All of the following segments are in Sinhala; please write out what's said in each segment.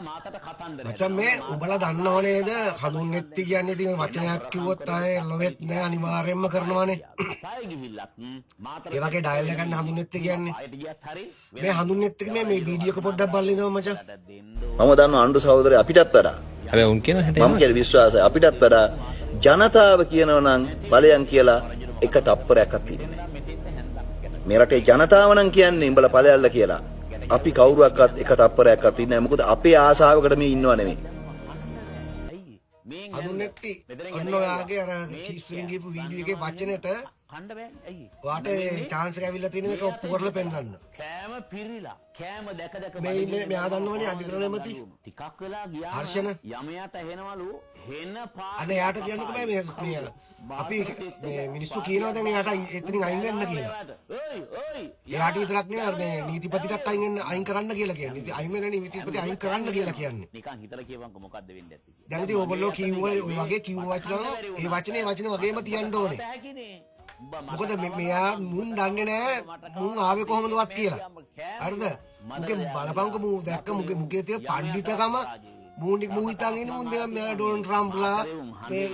මචං මේ උඹලා දන්නව නේද හඳුන්නෙත්ති කියන්නේ ඉතින් වචනයක් කිව්වොත් ආයේ ලොවෙත් නෑ අනිවාර්යෙන්ම කරනවානේ. ඒ වගේ ඩයල් එකක් ගන්න හඳුන්නෙත්ති කියන්නේ. මේ හඳුන්නෙත්ති මේ වීඩියෝ එක පොඩ්ඩක් බලන්න ඉඳම මචං. මම දන්නවා අඬු සහෝදරය අපිටත් වඩා. හැබැයි උන් කියන හැටි මම කියන විශ්වාසය අපිටත් වඩා ජනතාව කියනවා නම් ඵලයන් කියලා එක තප්පරයක්වත් තියෙන්නේ නැහැ. මේ රටේ ජනතාව නම් කියන්නේ උඹලා ඵලයල්ල කියලා. අපි කවුරුවක්වත් එක තප්පරයක්වත් ඉන්නේ නැහැ. මොකද අපේ ආසාවකට මේ ඉන්නව නෙමෙයි. හඳුන්නෙත්ති ඔන්න ඔයාගේ අර කිස්සෙන් ගිහපු වීඩියෝ එකේ වචනෙට වාට chance එක ඇවිල්ලා තියෙන එක ඔප්පු කරලා පෙන්නන්න. කෑම පිරිලා කෑම දැක දැක මේ ඉන්නේ මෙයා දන්නවනේ අධිකරණ එමෙති. ටිකක් වෙලා ගියා හර්ෂණ යමයට ඇහෙනවලු හෙන පාට අනේ යාට කියන්නකෝ මේ අපි මේ මිනිස්සු කියනවා දැන් එයාට එතනින් අයින් වෙන්න කියලා. එයාට විතරක් නේ අර මේ නීතිපතිටත් අයින් කරන්න කියලා කියන්නේ. ඉතින් අයින් වෙන නීතිපති අයින් කරන්න කියලා කියන්නේ. නිකන් හිතලා කියවන්කො මොකද්ද වෙන්නේ ඇත්තේ. දැන් ඉතින් ඕගොල්ලෝ කිව්ව ඔය වගේ කිව්ව වචන ඒ වචනේ වගේම තියන්න ඕනේ. මොකද මෙයා මුන් දන්නේ නැහැ මුන් ආවේ කොහොමදවත් කියලා. හරිද? මුගේ බලපංක මූ දැක්ක මුගේ තියෙන පඬිතකම මූ හිතන් ඉන්නේ මුන් මෙයා ඩොනල්ඩ් ට්‍රම්ප්ලා මේ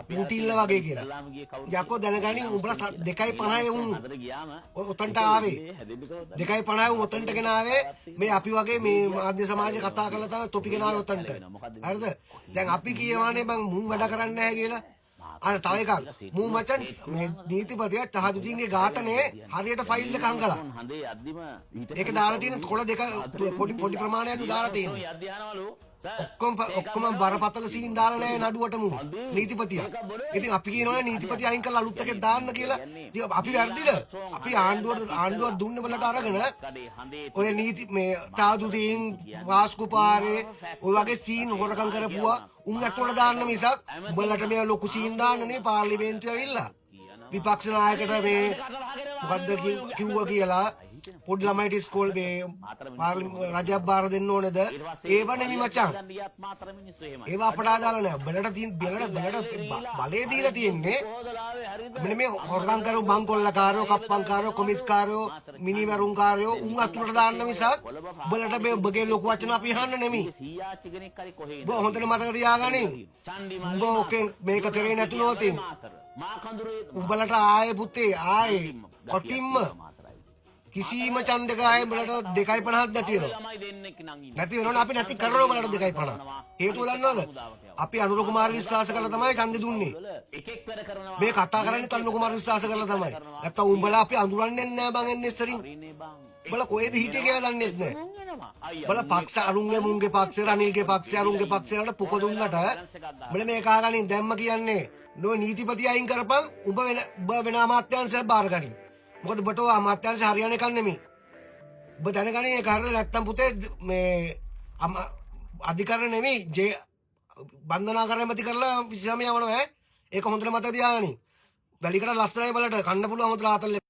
පුටින්ල වගේ කියලා. යකෝ දැනගනි උඹලා 2.50 උන් ඔතන්ට ආවේ 2.50 උන් ඔතන්ට ගෙන ආවේ මේ අපි වගේ මේ මාධ්‍ය සමාජය කතා කරලා තමයි තොපි ගෙන ආවේ ඔතන්ට. හරිද? දැන් අපි කියවනේ බං මුන් වැඩ කරන්නේ නැහැ කියලා. අර තව එකක් මූ මචන් මේ නීතිපතියා තහදුදීන්ගේ ඝාතනයේ හරියට ෆයිල් එක හංගලා ඒක දාලා තියෙන කොළ දෙක පොඩි ප්‍රමාණයක් දාලා තියෙනවා ඔක්කොම බරපතල සීන් දාලා නැහැ නඩුවට මූ නීතිපතියා. ඉතින් අපි කියනවනේ නීතිපතියා අයින් කරලා අලුත් එකක් දාන්න කියලා. ඉතින් අපි වැරදිද? අපි ආණ්ඩුව දුන්න බලට අරගෙන ඔය නීති මේ තහදුදීන් වාස්කුපාරේ ඔය වගේ සීන් හොරකම් කරපුවා උන් අටවල දාන්න මිසක් උඹලට මේ ලොකු සීන් දාන්න නේ පාර්ලිමේන්තුවේ ඇවිල්ලා විපක්ෂ නායකට මේ මොකද්ද කිව්වා කියලා පොඩි ළමයිට ඉස්කෝල මේ රජයක් බාර දෙන්න ඕනේද ඒව නෙමෙයි මචං ඒව අපට ආදාළ නැහැ බලට තියෙන බලට බලේ දීලා තියෙන්නේ මෙන්න මේ හොරගම් කරු බංකොල්ලකාරයෝ කප්පන්කාරයෝ කොමිස්කාරයෝ මිනිමරුන්කාරයෝ උන් අතුලට දාන්න මිසක් බලට මේ ඔබගේ ලොකු වචන අපි අහන්න නෙමෙයි ඔබ හොඳට මතක තියාගන්න ඔබ ඔකේ මේක කරේ නැතුනොත් උඹලට ආයේ පුතේ ආයේ කොටින්ම කිසිම ඡන්දක ආයේ බලට 2.50ක් නැති වෙනවා. නැති වෙනවනේ අපි නැති කරනවා බලට 2.50. හේතුව දන්නවද? අපි අනුර කුමාර විශ්වාස කරලා තමයි ඡන්දෙ දුන්නේ. මේ කතා කරන්නේ අනුර කුමාර විශ්වාස කරලා තමයි. නැත්තම් උඹලා අපි අඳුරන්නේ නැහැ බං එන්නේ ඉස්සරින්. උඹලා කොහෙද හිටියේ කියලා දන්නේ නැහැ. උඹලා පක්ෂ අරුන්ගේ මුන්ගේ පක්ෂ රනිල්ගේ පක්ෂ අරුන්ගේ පක්ෂ වලට පුක දුන්නට උඹලා මේ කාගණින් දැම්ම කියන්නේ නෝ නීතිපති අයින් කරපන් උඹ වෙන අමාත්‍යාංශය බාර ගනින්. මොකද ඔබට අමාත්‍යාංශ හරියන්නේ කන්නේ නෙමෙයි. ඔබ දැනගන්නේ ඒක හරියද නැත්තම් පුතේ මේ අධිකරණ නෙමෙයි බන්ධනා කරමැති කරලා 29 යවනවා ඈ. ඒක හොඳට මතක තියාගන්න. වැලිකට ලස්සනයි බලට කන්න පුළුවන් හොඳට ආතල්